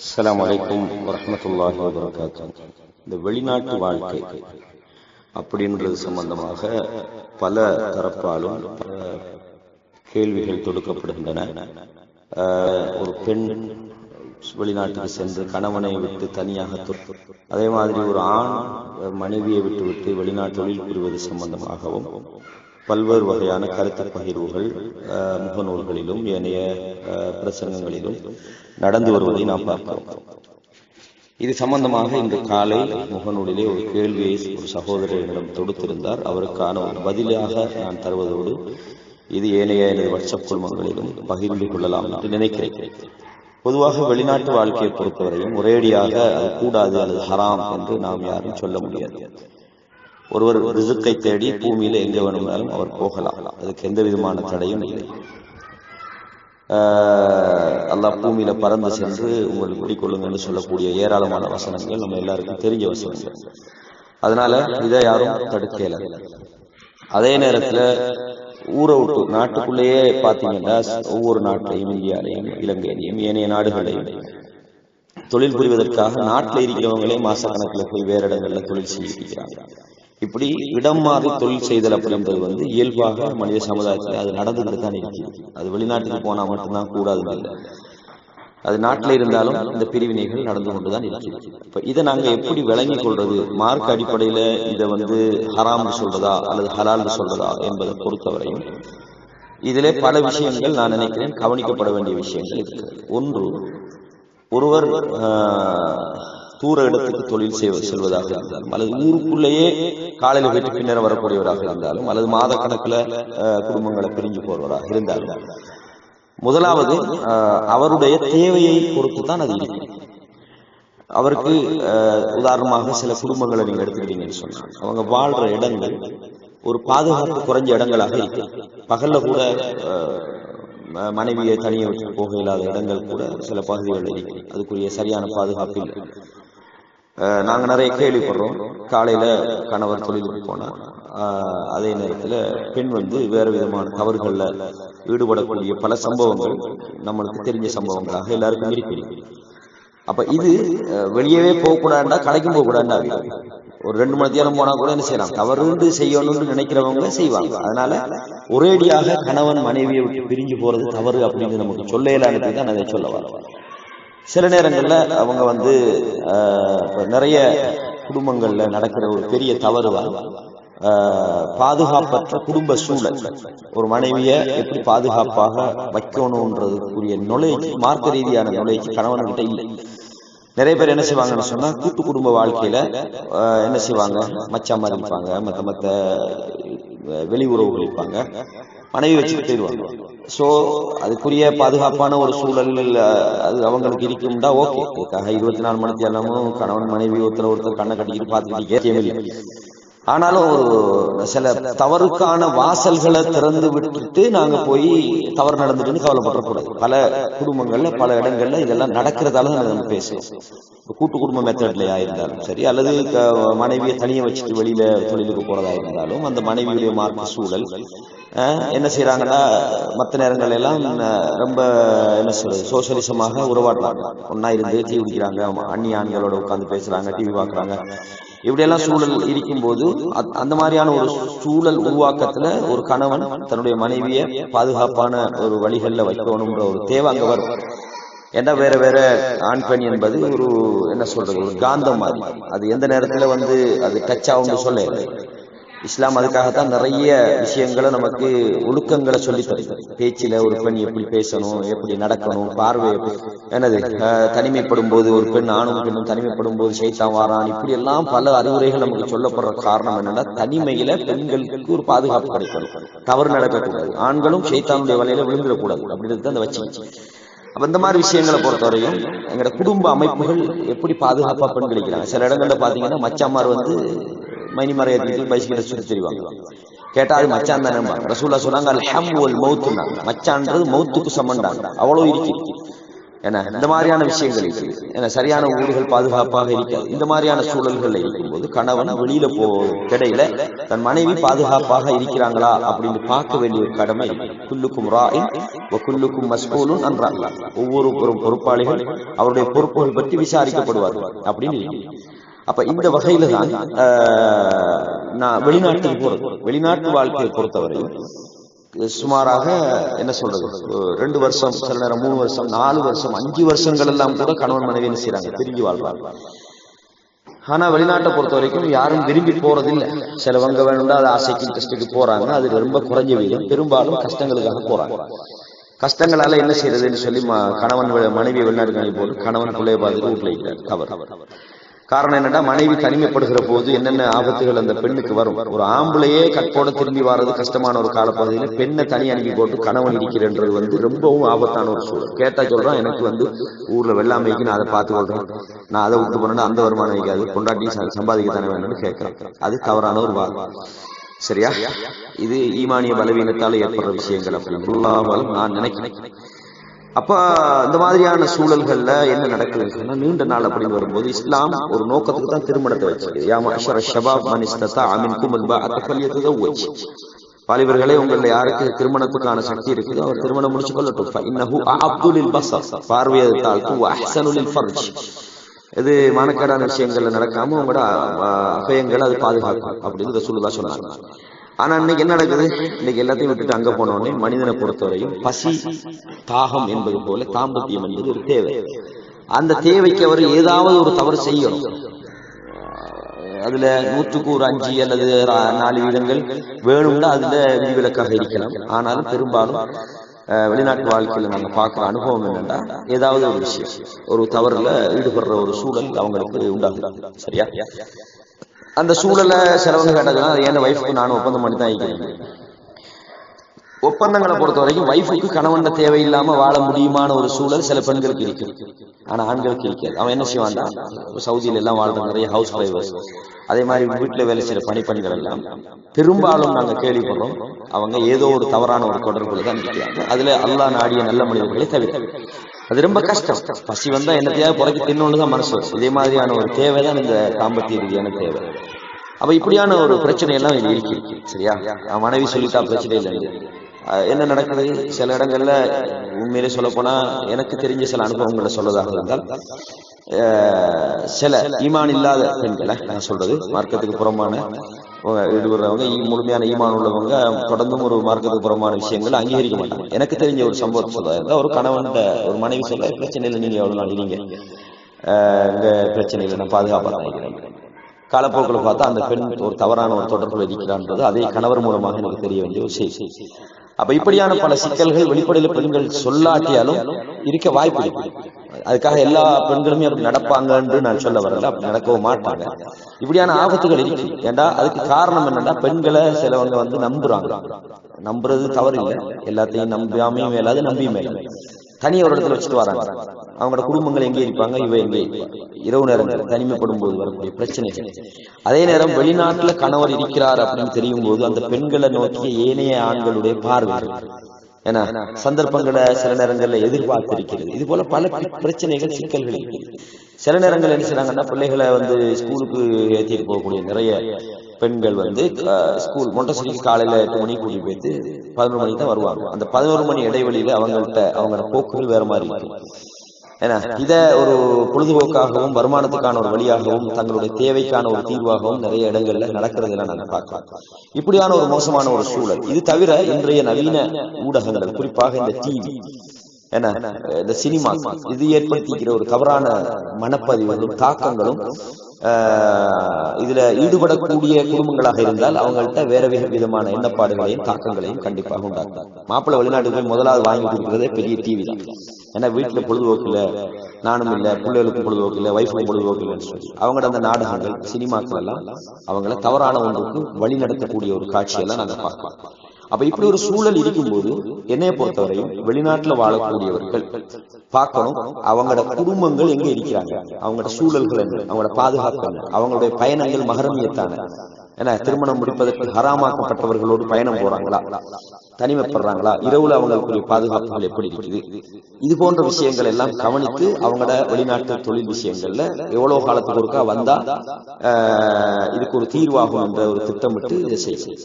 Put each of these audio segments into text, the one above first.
அஸ்ஸலாமு அலைக்கும் வரஹ்மத்துல்லாஹி வபரகாத்துஹு. இந்த வெளிநாட்டு வாழ்க்கை அப்படின்றது சம்பந்தமாக பல தரப்பாலும் கேள்விகள் தொடுக்கப்படுகின்றன. ஒரு பெண் வெளிநாட்டுக்கு சென்று கணவனை விட்டு தனியாக அதே மாதிரி ஒரு ஆண் மனைவியை விட்டு வெளிநாட்டு தொழில் புரிவது சம்பந்தமாகவும் பல்வேறு வகையான கருத்து பகிர்வுகள் முகநூல்களிலும் ஏனைய பிரசங்கங்களிலும் நடந்து வருவதை நாம் பார்க்கிறோம். இது சம்பந்தமாக இன்று காலை முகநூலிலே ஒரு கேள்வியை ஒரு சகோதரரிடம் தொடுத்திருந்தார். அவருக்கான ஒரு பதிலாக நான் தருவதோடு இது ஏனைய எனது வாட்ஸ்அப் குழுமங்களிலும் பகிர்ந்து கொள்ளலாம் என்று நினைக்கிறேன். பொதுவாக வெளிநாட்டு வாழ்க்கையை பொறுத்தவரையும் ஒரேடியாக அது கூடாது அல்லது ஹராம் என்று நாம் யாரும் சொல்ல முடியாது. ஒருவர் ரிசுக்கை தேடி பூமியில எங்க வேணும்னாலும் அவர் போகலாம், அதுக்கு எந்த விதமான தடையும் இல்லை. அல்லாஹ் பூமியில பறந்து சென்று உங்களை பிடிக்கொள்ளுங்கன்னு சொல்லக்கூடிய ஏராளமான வசனங்கள் நம்ம எல்லாருக்கும் தெரிஞ்ச வசனங்கள். அதனால இதை யாரும் தடுக்கல. அதே நேரத்துல ஊரை விட்டு நாட்டுக்குள்ளேயே பாத்தீங்கன்னா ஒவ்வொரு நாட்டையும் இந்தியாலையும் இலங்கையிலையும் ஏனைய நாடுகளையும் தொழில் புரிவதற்காக நாட்டில் இருக்கிறவங்களே மாசக்கணக்கில் போய் வேற இடங்கள்ல தொழில் செய்கிறாங்க. இப்படி இடம் மாறி தொழில் செய்தல் அப்படின்றது இயல்பாக மனித சமுதாயத்தில் அது நடந்துகிட்டு தான் இருக்குது. அது வெளிநாட்டுக்கு போனா மட்டும்தான் கூடாதுன்னு இல்லை, அது நாட்டில் இருந்தாலும் இந்த பிரிவினைகள் நடந்து கொண்டுதான் இருக்கிறது. இப்ப இதை நாங்க எப்படி விளங்கிக் கொள்றது, மார்க் அடிப்படையில இதை ஹராம் சொல்றதா அல்லது ஹலால் சொல்றதா என்பதை பொறுத்தவரையும் இதிலே பல விஷயங்கள் நான் நினைக்கிறேன் கவனிக்கப்பட வேண்டிய விஷயங்கள் இருக்கிறது. ஒன்று, ஒருவர் தூர இடத்துக்கு தொழில் செல்வதாக இருந்தாலும் அல்லது ஊருக்குள்ளேயே காலையில போயிட்டு பின்னர் வரக்கூடியவராக இருந்தாலும் அல்லது மாத கணக்குல குடும்பங்களை பிரிஞ்சு போறவராக இருந்தாலும் முதலாவது அவருடைய தேவையை பொறுத்து தான் அது இருக்கு. அவருக்கு உதாரணமாக சில குடும்பங்களை நீங்க எடுத்துக்கிட்டீங்கன்னு சொன்னா அவங்க வாழ்ற இடங்கள் ஒரு பாதுகாப்பு குறைஞ்ச இடங்களாக இருக்கு. பகல்ல கூட மனைவியை தனியை விட்டு போக இல்லாத இடங்கள் கூட சில பகுதிகளில் இருக்கு. அதுக்குரிய சரியான பாதுகாப்பு இல்லை. நாங்க நிறைய கேள்விப்படுறோம், காலையில கணவர் தொழிலுக்கு போனா அதே நேரத்துல பெண் வேறு விதமான தவறுகள்ல ஈடுபடக்கூடிய பல சம்பவங்கள் நம்மளுக்கு தெரிஞ்ச சம்பவங்களாக எல்லாருக்கும் இருக்கு. அப்ப இது வெளியவே போகக்கூடாண்டா, கடைக்கும் போகக்கூடாண்டா. ஒரு 2 மணி நேரம் போனா கூட என்ன செய்யலாம், தவறு செய்யணும்னு நினைக்கிறவங்க செய்வாங்க. அதனால ஒரேடியாக கணவன் மனைவியை விட்டு பிரிஞ்சு போறது தவறு அப்படின்னு நமக்கு சொல்ல இயலாதது தான் அதை சொல்ல வர. சில நேரங்கள்ல அவங்க நிறைய குடும்பங்கள்ல நடக்கிற ஒரு பெரிய தவறுதான் பாதுகாப்பற்ற குடும்ப சூழல். ஒரு மனைவிய எப்படி பாதுகாப்பாக வைக்கணும்ன்றதுக்குரிய நுழைச்சி, மார்க்க ரீதியான நுழைச்சி கணவன்கிட்ட இல்லை. நிறைய பேர் என்ன செய்வாங்கன்னு சொன்னா கூட்டு குடும்ப வாழ்க்கையில என்ன செய்வாங்க, மச்சான் மாதிரி இருப்பாங்க, மத்த வெளி உறவுகள் இருப்பாங்க, மனைவி வச்சுட்டு போயிடுவாங்க. சோ அதுக்குரிய பாதுகாப்பான ஒரு சூழல் அது அவங்களுக்கு இருக்கும்டா ஓகே. இதுக்காக 24 மணி நேரமும் கணவன் மனைவி ஒருத்தர் கண்ணை கட்டிக்கிட்டு பார்த்துக்கிட்டு. ஆனாலும் ஒரு சில தவறுக்கான வாசல்களை திறந்து விட்டுட்டு நாங்க போய் தவறு நடந்துட்டுன்னு கவலைப்படக்கூடாது. பல குடும்பங்கள்ல பல இடங்கள்ல இதெல்லாம் நடக்கிறதால நம்ம பேசுறோம். கூட்டு குடும்ப மெத்தட்லயா இருந்தாலும் சரி, அல்லது மனைவியை தனியை வச்சுட்டு வெளியில தொழிலுக்கு போறதா இருந்தாலும் அந்த மனைவியுடைய மார்க்க சூழல் என்ன செய்யறாங்கன்னா மற்ற நேரங்கள் எல்லாம் ரொம்ப என்ன சொல்றது சோசியலிசமாக உருவாடுறாங்க. ஒன்னா இருந்து டீ குடிக்கிறாங்க, அந்நிய ஆண்களோட உட்கார்ந்து பேசுறாங்க, டிவி பாக்குறாங்க. இப்படியெல்லாம் சூழல் இருக்கும்போது அந்த மாதிரியான ஒரு சூழல் உருவாக்கத்துல ஒரு கணவன் தன்னுடைய மனைவியை பாதுகாப்பான ஒரு வழிகளில் வைக்கணும்ன்ற ஒரு தேவை அங்க வரும். ஏன்னா வேற வேற ஆண் பெண் என்பது ஒரு என்ன சொல்றது ஒரு காந்தம் மாதிரி. அது எந்த நேரத்துல அது டச் ஆகும்னு சொல்ல இஸ்லாம் அதுக்காகத்தான் நிறைய விஷயங்களை நமக்கு ஒழுக்கங்களை சொல்லி தருது. பேச்சில ஒரு பெண் எப்படி பேசணும், எப்படி நடக்கணும், பார்வை என்னது தனிமைப்படும் போது ஒரு பெண் ஆணும் பெண்ணும் தனிமைப்படும் போது ஷைத்தான் வாரான், இப்படி எல்லாம் பல அறிவுரைகள் நமக்கு சொல்லப்படுற காரணம் என்னன்னா தனிமையில பெண்களுக்கு ஒரு பாதுகாப்பு கிடைக்கணும், தவறு நடக்கக்கூடாது, ஆண்களும் ஷைத்தானுடைய வலையில விழுந்துடக்கூடாது அப்படின்றது அந்த வச்சு. அப்ப இந்த மாதிரி விஷயங்களை பொறுத்தவரையும் எங்களோட குடும்ப அமைப்புகள் எப்படி பாதுகாப்பா பெண் கிடைக்கிறாங்க. சில இடங்கள்ல பாத்தீங்கன்னா மச்சாமார் மைனி மறையத்துக்கு பைசிக்கிட்ட சுற்றி தெரிவாங்க. கேட்டா அது மச்சான் தானே. ரசூலுல்லாஹ் சொன்னாங்க அல் ஹம் வல் மௌத், மச்சான்றது மௌத்துக்கு சமண்டாங்க. அவ்வளவு இருக்கு. ஏன்னா இந்த மாதிரியான விஷயங்கள் இருக்குது. ஏன்னா சரியான ஊர்கள் பாதுகாப்பாக இருக்காது. இந்த மாதிரியான சூழல்கள் இருக்கும்போது கணவன் வெளியில கிடையில தன் மனைவி பாதுகாப்பாக இருக்கிறாங்களா அப்படின்னு பார்க்க வேண்டிய ஒரு கடமை. குல்லுக்கும் ராயின் வ குல்லுக்கும் மஸ்ஊலுன் அன் ரஅய்யிஹி. ஒவ்வொரு பொறுப்பாளிகள் அவருடைய பொறுப்புகள் பற்றி விசாரிக்கப்படுவார்கள் அப்படின்னு இருக்கு. அப்ப இந்த வகையில தான் நான் வெளிநாட்டுக்கு போறது, வெளிநாட்டு வாழ்க்கையை பொறுத்தவரையும் சுமாராக என்ன சொல்றது 2 வருஷம், சில நேரம் 3 வருஷம், 4 வருஷம், 5 வருஷங்கள் எல்லாம் கூட கணவன் மனைவி என்ன செய்யறாங்க, பிரிஞ்சு வாழ்றாங்க. ஆனா வெளிநாட்டை பொறுத்த வரைக்கும் யாரும் விரும்பி போறதில்லை. சிலவங்க வேணும்னா அது ஆசைக்கு இன்ட்ரெஸ்டுக்கு போறாங்க. அது ரொம்ப குறைஞ்ச வீதம். பெரும்பாலும் கஷ்டங்களுக்காக போறாங்க. கஷ்டங்களால என்ன செய்யறதுன்னு சொல்லி கணவன் மனைவி வெளிநாட்டு போது கணவன் பிள்ளைய பார்த்துட்டு வீட்டுல இருக்கிறார். கவர் காரணம் என்னன்னா, மனைவி தனிமைப்படுகிற போது என்னென்ன ஆபத்துகள் அந்த பெண்ணுக்கு வரும். ஒரு ஆம்பளையே கற்போட திரும்பி வர்றது கஷ்டமான ஒரு காலப்பகுதியில பெண்ணை தனி அனுப்பி போட்டு கணவன் இருக்கிறன்றது ரொம்பவும் ஆபத்தான ஒரு சூழல். கேட்டா சொல்றான், எனக்கு ஊர்ல வெள்ளாமைக்கு நான் அதை பார்த்து கொள்றேன், நான் அதை விட்டு போனேன்னா அந்த வருமானம் வைக்காது, கொண்டாட்டி சம்பாதிக்க தானே வேணும்னு கேட்கிறேன். அது தவறான ஒரு வாதம். சரியா? இது ஈமானிய பலவீனத்தால ஏற்படுற விஷயங்கள் அப்படின்னு நான் நினைக்கிறேன். அப்ப இந்த மாதிரியான சூழல்கள்ல என்ன நடக்குதுன்னா, நீண்ட நாள் அப்படின்னு வரும்போது இஸ்லாம் ஒரு நோக்கத்துக்கு தான் திருமணத்தை வச்சிருக்கு. யா மஅஷர ஷபாப் மன் இஸ்ததஅ மின்கும் அல் பாஅத ஃபல்யதஸவ்வஜ். வாலிபர்களே, உங்கள யாருக்கு திருமணத்துக்கான சக்தி இருக்குது அவர் திருமணம் முடிச்சு கொள்ளட்டும். ஃபஇன்னஹு அஅப்து லில் பஸர், பார்வையை தாழ்த்து, வ அஹ்ஸனு லில் ஃபர்ஜ், இது மானக்கேடான விஷயங்கள்ல நடக்காம உங்களோட அபயங்களை அது பாதுகாக்கும் அப்படின்னு ரசூலுல்லாஹ் சொன்னாங்க. ஆனா இன்னைக்கு என்ன நடக்குது? இன்னைக்கு எல்லாத்தையும் விட்டுட்டு அங்க போனோடனே மனிதனை பொறுத்தவரையும் பசி தாகம் என்பது போல தாம்பத்தியம் என்பது ஒரு தேவை. அந்த தேவைக்கு அவர் ஏதாவது ஒரு தவறு செய்யணும். அதுல 100க்கு ஒரு 5 அல்லது 4 வீதங்கள் வேணும்னா அதுல விதிவிலக்காக இருக்கலாம். ஆனாலும் பெரும்பாலும் வெளிநாட்டு வாழ்க்கையில நாங்க பார்க்கிற அனுபவம் என்னன்னா, ஏதாவது ஒரு விஷயம், ஒரு தவறுல ஈடுபடுற ஒரு சூழல் அவங்களுக்கு உண்டாகுது. சரியா? அந்த சூழலை சிலவங்க கேட்டதுன்னா, என் வைஃபுக்கு நானும் ஒப்பந்தம் பண்ணி தான் இருக்கிறேன். ஒப்பந்தங்களை பொறுத்த வரைக்கும் வைஃபுக்கு கணவன் தேவையில்லாம வாழ முடியுமான ஒரு சூழல் சில பெண்களுக்கு இருக்கு. ஆனா ஆண்களுக்கு இருக்காது. அவன் என்ன செய்வான்டா, சவுதியில எல்லாம் வாழ்ற நிறைய ஹவுஸ் டிரைவர்ஸ், அதே மாதிரி வீட்டுல வேலை செய்யற பணிப்பெண்கள் எல்லாம் பெரும்பாலும் நாங்க கேள்விப்படுறோம், அவங்க ஏதோ ஒரு தவறான ஒரு தொடர்புல தான் இருக்கிறாங்க. அதுல அல்லாஹ் நாடிய நல்ல மனிதர்களை தவிர. அது ரொம்ப கஷ்டம். பசி வந்தா என்னத்தையாவது புறக்கி தின்னொன்னுதான் மனசு வரும். இதே மாதிரியான ஒரு தேவைதான் இந்த தாம்பத்திய ரீதியான தேவை. அப்ப இப்படியான ஒரு பிரச்சனை எல்லாம் இது இருக்கு. சரியா? மனைவி சொல்லிட்டா பிரச்சனை இல்லை. என்ன நடக்குது சில இடங்கள்ல, உண்மையிலே சொல்ல போனா எனக்கு தெரிஞ்ச சில அனுபவங்களை சொல்லதாக இருந்தால், சில ஈமான் இல்லாத பெண்களை நான் சொல்றது, மார்க்கத்துக்கு புறமான ஈடுபடுறவங்க, முழுமையான ஈமான் உள்ளவங்க தொடர்ந்தும் ஒரு மார்க்கத்துக்கு புறமான விஷயங்களை அங்கீகரிக்க மாட்டாங்க. எனக்கு தெரிஞ்ச ஒரு சம்பவத்தை சொல்ல இருந்தா, ஒரு கணவன் ஒரு மனைவி சொல்ல, பிரச்சனை இல்லை, நீங்க எவ்வளவு நாள் இருங்க, இங்க பிரச்சனை இல்லை, நான் பாதுகாப்பாக தான் இருக்கிறேன். காலப்போக்கில் பார்த்தா அந்த பெண் ஒரு தவறான ஒரு தொடர்புல இருக்கிறான்றது அதே கணவர் மூலமாக எனக்கு தெரிய வேண்டிய ஒரு செய்தி. அப்ப இப்படியான பல சிக்கல்கள் வெளிப்படையில பெண்கள் சொல்லாட்டியாலும் இருக்க வாய்ப்பு இருக்கு. அதுக்காக எல்லா பெண்களுமே அப்படி நடப்பாங்க என்று நான் சொல்ல வரல, அப்படி நடக்கவும் மாட்டாங்க. இப்படியான ஆபத்துகள் இருக்கு. ஏண்டா அதுக்கு காரணம் என்னன்னா, பெண்களை சிலவங்க நம்புறாங்க. நம்புறது தவறு இல்லை, எல்லாத்தையும் நம்பியாமையும் மேலாது நம்பியும் மேலாது தனி ஒரு இடத்துல வச்சுட்டு வராங்க. அவங்களோட குடும்பங்கள் எங்கே இருப்பாங்க, இவ எங்கே இருப்பாங்க. இரவு நேரங்கள் தனிமைப்படும் போது வரக்கூடிய பிரச்சனைகள். அதே நேரம் வெளிநாட்டுல கணவர் இருக்கிறார் அப்படின்னு தெரியும் போது அந்த பெண்களை நோக்கிய ஏனைய ஆண்களுடைய பார்வை, ஏன்னா சந்தர்ப்பங்களை சில நேரங்கள்ல எதிர்பார்த்து இருக்கிறது. இது போல பல பிரச்சனைகள், சிக்கல்கள் இருக்குது. சில நேரங்கள் என்ன செய்றாங்கன்னா, பிள்ளைகளை ஸ்கூலுக்கு ஏற்றிட்டு போகக்கூடிய நிறைய பெண்கள் ஸ்கூல் மொண்டசரிக்கு காலையில 8 மணிக்கு கூட்டி போயிட்டு 11 மணிக்கு தான் வருவாங்க. அந்த 11 மணி இடைவெளியில அவங்களோட போக்குகள் வேற மாதிரி இருக்கு. ஏன்னா இத ஒரு பொழுதுபோக்காகவும் வருமானத்துக்கான ஒரு வழியாகவும் தங்களுடைய தேவைக்கான ஒரு தீர்வாகவும் நிறைய இடங்கள்ல நடக்கிறதுல நாங்க பார்க்கலாம். இப்படியான ஒரு மோசமான ஒரு சூழல். இது தவிர இன்றைய நவீன ஊடகங்கள், குறிப்பாக இந்த டிவி, ஏன்னா இந்த சினிமா, இது ஏற்படுத்திக்கிற ஒரு தவறான மனப்பதிவுகளும் தாக்கங்களும், இதுல ஈடுபடக்கூடிய குடும்பங்களாக இருந்தால் அவங்கள்ட்ட வேற விதமான எண்ணப்பாடுகளையும் தாக்கங்களையும் கண்டிப்பாக உண்டாக்கும். மாப்பிள்ளை வெளிநாட்டுக்கு போய் முதலாவது வாங்கி கொடுக்கிறதே பெரிய டிவி தான். ஏன்னா வீட்டுல பொழுதுபோக்கு இல்லை, நானும் இல்லை, பிள்ளைகளுக்கும் பொழுதுபோக்கு இல்லை, வைஃபுக்கும் பொழுதுபோக்கு இல்லைன்னு சொல்லி அவங்களோட அந்த நாடகங்கள், சினிமாக்கள் எல்லாம் அவங்கள தவறான ஒன்றுக்கு வழி நடத்தக்கூடிய ஒரு காட்சியெல்லாம் நாங்க பார்க்கலாம். அப்ப இப்படி ஒரு சூழல் இருக்கும்போது என்னைய பொறுத்தவரையும் வெளிநாட்டுல வாழக்கூடியவர்கள் பார்க்கணும், அவங்களோட குடும்பங்கள் எங்க இருக்கிறாங்க, அவங்களோட சூழல்கள் என்ன, அவங்களோட பாதுகாப்பு என்ன, அவங்களுடைய பயணங்கள் மஹரமியத்தான, ஏன்னா திருமணம் முடிப்பதற்கு ஹராமாக்கப்பட்டவர்களோடு பயணம் போறாங்களா, தனிமைப்படுறாங்களா, இரவுல அவங்களுக்குரிய பாதுகாப்புகள் எப்படி இருக்குது, இது போன்ற விஷயங்கள் எல்லாம் கவனித்து அவங்களோட வெளிநாட்டு தொழில் விஷயங்கள்ல எவ்வளவு காலத்துக்கு ஒருக்கா வந்தா இதுக்கு ஒரு தீர்வாகும் என்ற ஒரு திட்டமிட்டு இதை செய்ய.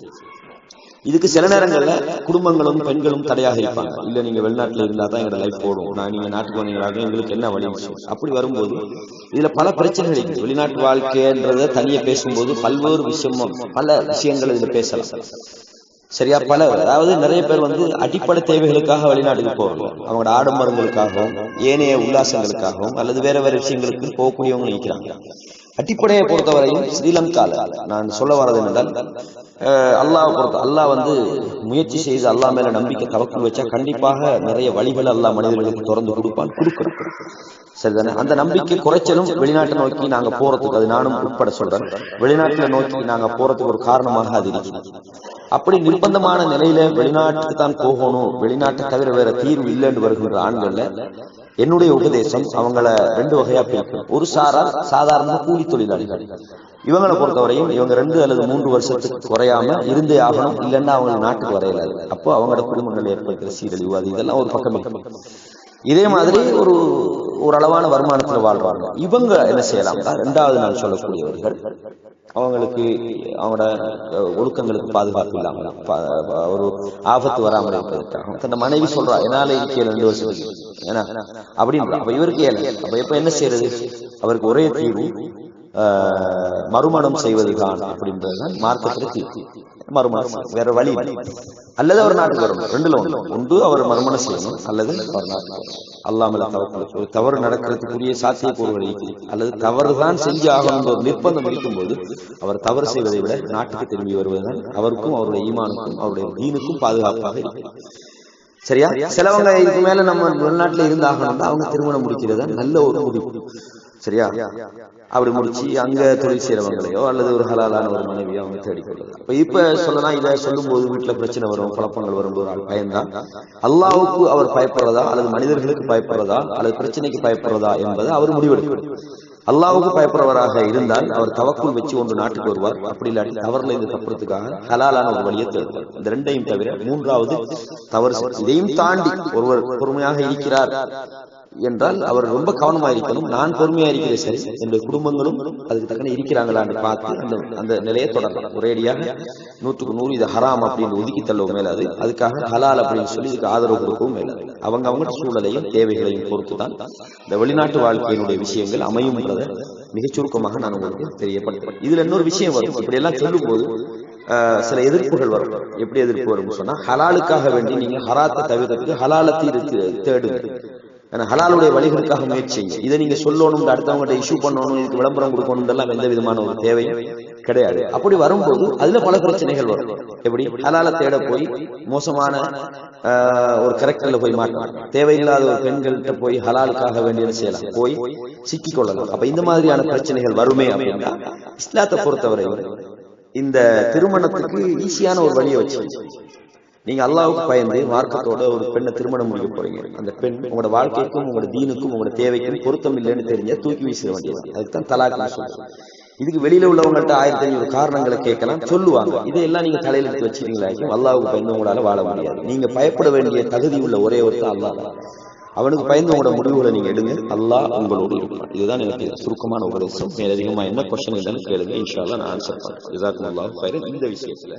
இதுக்கு சில நேரங்கள்ல குடும்பங்களும் பெண்களும் தடையாக இருப்பாங்க. இல்ல நீங்க வெளிநாட்டுல இருந்தா தான் எங்களோட லைஃப் போடும், நீங்க நாட்டுக்கு வந்தீங்களாக எங்களுக்கு என்ன வழி. அப்படி வரும்போது இதுல பல பிரச்சனைகள் இருக்கு. வெளிநாட்டு வாழ்க்கைன்றத தனியே பேசும்போது பல்வேறு பல விஷயங்கள் இதுல பேசலாம். சரியா, பல அதாவது நிறைய பேர் அடிப்படை தேவைகளுக்காக வெளிநாட்டுக்கு போறோம். அவங்களோட ஆடம்பரங்களுக்காகவும் ஏனைய உல்லாசங்களுக்காகவும் அல்லது வேற வேற விஷயங்களுக்கு போகக்கூடியவங்க இருக்கிறாங்க. அடிப்படையை பொறுத்தவரையும் ஸ்ரீலங்கால நான் சொல்ல வரது என்னென்றால், அல்லாஹ் முயற்சி செய்து அல்லாஹ் மேல நம்பிக்கை தவக்குள் வச்சா கண்டிப்பாக நிறைய வழிகள் அல்லாஹ் மனிதர்களுக்கு திறந்து கொடுக்கிறான். சரிதானே? அந்த நம்பிக்கை குறைச்சலும் வெளிநாட்டை நோக்கி நாங்க போறதுக்கு, அது நானும் உட்பட சொல்றேன், வெளிநாட்டுல நோக்கி நாங்க போறதுக்கு ஒரு காரணமாக அது இருக்கிறது. அப்படி நிர்பந்தமான நிலையில வெளிநாட்டுக்கு தான் போகணும், வெளிநாட்டை தவிர வேற தீர்வு இல்லைன்னு வருகின்ற ஆண்கள்ல என்னுடைய உபதேசம் அவங்கள ரெண்டு வகையா பிரிக்கும். ஒரு சாதாரண கூலி தொழிலாளிகள். இவங்களை பொறுத்தவரையும் இவங்க 2 அல்லது 3 வருஷத்துக்கு குறையாம இருந்தே ஆகணும், இல்லைன்னா அவங்க நாட்டுக்கு வரையலாது. அப்போ அவங்களோட குடும்பங்கள் ஏற்படுகிற சீரழிவு அது இதெல்லாம் ஒரு பக்கம். இதே மாதிரி ஒரு அளவான வருமானத்துல வாழ்றாங்க. இவங்க என்ன செய்யலாம்னா, 2வது நாள் சொல்லக்கூடியவர்கள் அவங்களுக்கு அவங்களோட ஒழுக்கங்களுக்கு பாதுகாப்பு இல்லாமல் ஒரு ஆபத்து வராமல் இருப்பதற்காக தன் மனைவி சொல்றா, என்னால இருக்க 2 வருஷத்துக்கு ஏன்னா அப்படின்ற. அப்ப இவருக்கு ஏழை. அப்ப இப்ப என்ன செய்யறது? அவருக்கு ஒரே தீர்வு மறுமணம் செய்வதுதான் அப்படின்றதுதான் மார்க்கத்துல தீர்வு. மறுமணம் வேற வழி அல்லது அவர் நாட்டுக்கு வரணும். 2ல ஒன்று அவர் மறுமணம் செய்யணும், அல்லது அவர் நாட்டுக்கு அல்லாமல் ஒரு தவறு நடக்கிறதுக்குரிய சாத்தியக்கூறுகள் அல்லது தவறுதான் செஞ்சு ஆகணும் ஒரு நிர்பந்தம் இருக்கும்போது அவர் தவறு செய்வதை விட நாட்டுக்கு திரும்பி வருவதுதான் அவருக்கும் அவருடைய ஈமானுக்கும் அவருடைய தீனுக்கும் பாதுகாப்பாக இருக்கும். சரியா? சிலவங்க இதுக்கு மேல நம்ம வெளிநாட்டுல இருந்தாகணும், அவங்க திருமணம் முடிக்கிறதா நல்ல ஒரு முடிவு. சரியா? அப்படி முடிச்சு அங்க தொழில் செய்யறவங்களையோ அல்லது ஒரு ஹலாலான ஒரு மனைவியோ அவங்க தேடிக்கொள்ளுது. இப்ப சொல்லலாம், இதை சொல்லும் போது வீட்டுல பிரச்சனை வரும், குழப்பங்கள் வரும். ஒரு ஆள் பயந்தான் அல்லாஹ்வுக்கு அவர் பயப்படுறதா அல்லது மனிதர்களுக்கு பயப்படுறதா அல்லது பிரச்சனைக்கு பயப்படுறதா என்பதை அவர் முடிவெடுக்கிறார். அல்லாஹ்வுக்கு பயப்படுறவராக இருந்தால் அவர் தவக்குள் வச்சு ஒன்று நாட்டுக்கு வருவார். அப்படி இல்லாட்டி தவறுல இருந்து தப்புறதுக்காக ஹலாலான ஒரு வழியை தேடுவார். இந்த 2ஐயும் தவிர 3வது தவறு, இதையும் தாண்டி ஒருவர் பொறுமையாக இருக்கிறார் என்றால் அவர் ரொம்ப கவனமா இருக்கணும். நான் பொறுமையா இருக்கிறேன், சரி, என்னுடைய குடும்பங்களும் அதுக்கு தக்கன இருக்கிறாங்களான்னு பார்த்து அந்த நிலையை தொடரலாம். ஒரேடியாக 100க்கு 100 இது ஹராம் அப்படின்னு ஒதுக்கி தள்ளவும் மேலாது, அதுக்காக ஹலால் அப்படின்னு சொல்லி இதுக்கு ஆதரவு கொடுக்கவும் மேலாது. அவங்க சூழலையும் தேவைகளையும் பொறுத்துதான் இந்த வெளிநாட்டு வாழ்க்கையினுடைய விஷயங்கள் அமையும்ன்றதை மிகச் சுருக்கமாக நான் உங்களுக்கு தெரியப்படுத்துறேன். இதுல இன்னொரு விஷயம் வரும். இப்படி எல்லாம் சொல்லும் போது சில எதிர்ப்புகள் வரும். எப்படி எதிர்ப்பு வரும் சொன்னா, ஹலாலுக்காக வேண்டி நீங்க ஹராத்தை தவிர்த்து ஹலாலத்தை தேடுங்க, ஹலாலுடைய வழிகளுக்காக முயற்சி. இதை நீங்க சொல்லணும், அடுத்தவங்கள்ட்ட இஷ்யூ பண்ணணும், இதுக்கு விளம்பரம் கொடுக்கணும், எல்லாம் எந்த விதமான ஒரு தேவையும் கிடையாது. அப்படி வரும்போது அதுல பல பிரச்சனைகள் வரும். எப்படி ஹலால தேட போய் மோசமான ஒரு கரெக்டர்ல போய் மாட்டலாம், தேவையில்லாத ஒரு பெண்கள்கிட்ட போய் ஹலாலுக்காக வேண்டியது செய்யலாம், போய் சிக்கிக் கொள்ளலாம். அப்ப இந்த மாதிரியான பிரச்சனைகள் வருமே அப்படின்னா இஸ்லாத்தை பொறுத்தவரை இந்த திருமணத்துக்கு ஈஸியான ஒரு வழியை வச்சு நீங்க அல்லாஹ்வுக்கு பயந்து மார்க்கத்தோட ஒரு பெண்ணை திருமணம் முடிக்க போறீங்க. அந்த பெண் உங்களோட வாழ்க்கைக்கும் உங்களோட தீனுக்கும் உங்களோட தேவைக்கும் பொருத்தம் இல்லைன்னு தெரிஞ்ச தூக்கி வீசிட வேண்டியது. அதுக்குதான் தலாக் சொல்லுவாங்க. இதுக்கு வெளியில உள்ளவங்கள்ட்ட 1500 காரணங்களை கேட்கலாம், சொல்லுவாங்க. இதையெல்லாம் நீங்க தலையில எடுத்து வச்சிருக்கீங்களா? அல்லாஹ்வுக்கு பயந்து உங்களால வாழ முடியாது. நீங்க பயப்பட வேண்டிய தகுதி உள்ள ஒரே ஒருத்தர் அல்லாஹ். அவனுக்கு பயந்து உங்களோட முடிவுகளை நீங்க எடுங்க, அல்லாஹ் உங்களோடு இருப்பான். இதுதான் எனக்கு சுருக்கமான உபதேசம். மேலதிகமா என்ன கொஸ்டின் இருந்தாலும் கேளுங்க, இன்ஷா அல்லாஹ் நான் ஆன்சர் பண்றேன். ஜஸாக்குமுல்லாஹ் ஹைரன். இந்த விஷயத்துல